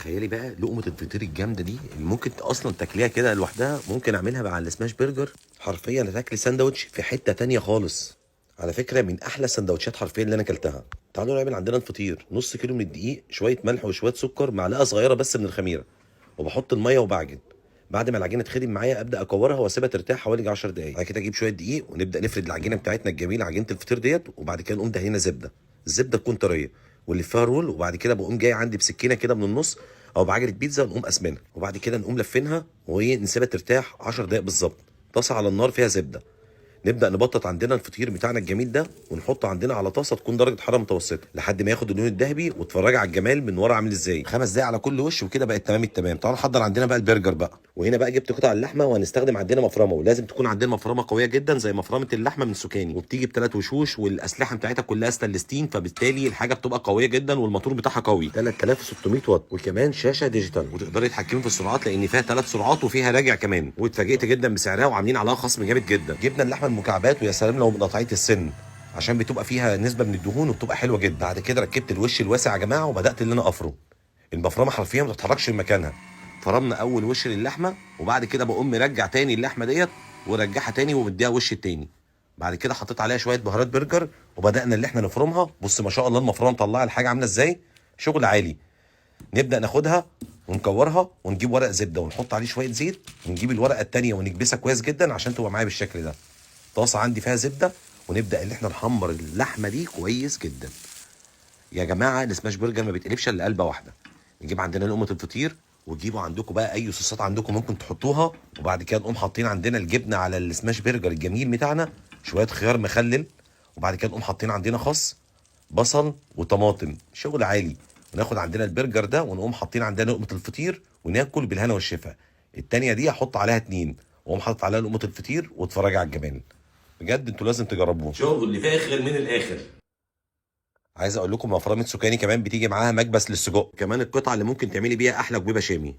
تخيلي بقى لقمه الفطير الجامده دي اللي ممكن اصلا تاكليها كده لوحدها، ممكن اعملها مع السماش برجر. حرفيا هتاكلي ساندوتش في حته تانية خالص. على فكره من احلى السندوتشات حرفيا اللي انا اكلتها. تعالوا نعمل عندنا الفطير: نص كيلو من الدقيق، شويه ملح وشويه سكر، معلقه صغيره بس من الخميره، وبحط الميه وبعجن. بعد ما العجينه تخدم معايا ابدا اكورها واسيبها ترتاح حوالي 10 دقائق. بعد كده اجيب شويه دقيق ونبدا نفرد العجينه بتاعتنا الجميله، عجينه الفطير ديت. وبعد كده نقوم دهنينها زبده، الزبده تكون طريه، ونلفها رول. وبعد كده بقوم جاي عندي بسكينه كده من النص او بعجله بيتزا، ونقوم قاسمينها. وبعد كده نقوم لفينها وهي نسيبها ترتاح 10 دقائق بالظبط. طاسه على النار فيها زبده، نبدا نبطط عندنا الفطير بتاعنا الجميل ده ونحطه عندنا على طاسه تكون درجه حراره متوسطه لحد ما ياخد اللون الذهبي. واتفرجي على الجمال من ورا عامل ازاي. 5 دقايق على كل وش وكده بقت تمام التمام. تعالوا نحضر عندنا بقى البرجر بقى. وهنا بقى جبت قطع اللحمه، وهنستخدم عندنا مفرمه، ولازم تكون عندنا مفرمه قويه جدا زي مفرمه اللحمه من سوكاني، وبتيجي ب3 وشوش، والاسلحه بتاعتها كلها ستانلستين، فبالتالي الحاجه بتبقى قويه جدا والموتور بتاعها قوي 3600 واط، وكمان شاشه ديجيتال، وتقدري تتحكمي في السرعات لان فيها 3 سرعات وفيها راجع كمان. واتفاجئت جدا بسعرها وعاملين عليها خصم جامد جدا. جبنا اللحمه المكعبات، ويا سلام لو بقطعيه السن عشان بتبقى فيها نسبه من الدهون وبتبقى حلوه جدا. بعد كده ركبت الوش الواسع يا جماعه، وبدات ان انا افرم. المفرمه حرفيا ما بتتحركش من مكانها. فرمنا اول وش للحمه، وبعد كده بقوم مرجع تاني اللحمه ديت ورجعها تاني ومديها وش التاني. بعد كده حطيت عليها شويه بهارات برجر، وبدانا اللي احنا نفرمها. بص ما شاء الله المفرمه مطلعه الحاجه عامله ازاي، شغل عالي. نبدا ناخدها ونكورها ونجيب ورق زبده ونحط عليه شويه زيت، ونجيب الورقه التانيه ونكبسها كويس جدا عشان تبقى معايا بالشكل ده. طاسه عندي فيها زبده، ونبدا اللي احنا نحمر اللحمه دي كويس جدا. يا جماعه السماش برجر ما بيتقلبش الا قلبه واحده. نجيب عندنا لقمه الفطير، وتجيبوا عندكم بقى اي صوصات عندكم ممكن تحطوها. وبعد كده نقوم حاطين عندنا الجبنه على السماش برجر الجميل بتاعنا، شويه خيار مخلل. وبعد كده نقوم حاطين عندنا خس، بصل وطماطم، شغل عالي. وناخد عندنا البرجر ده ونقوم حاطين عندنا لقمه الفطير وناكل بالهنا والشفا. التانيه دي احط عليها 2، واقوم حاطط عليها لقمه الفطير واتفرجي على الجمال. بجد انتوا لازم تجربوه، شغل فاخر من الاخر. عايز اقول لكم مفرمه سكاني كمان بتيجي معاها مكبس للسجق، كمان القطعه اللي ممكن تعملي بيها احلى كبيبه شامي.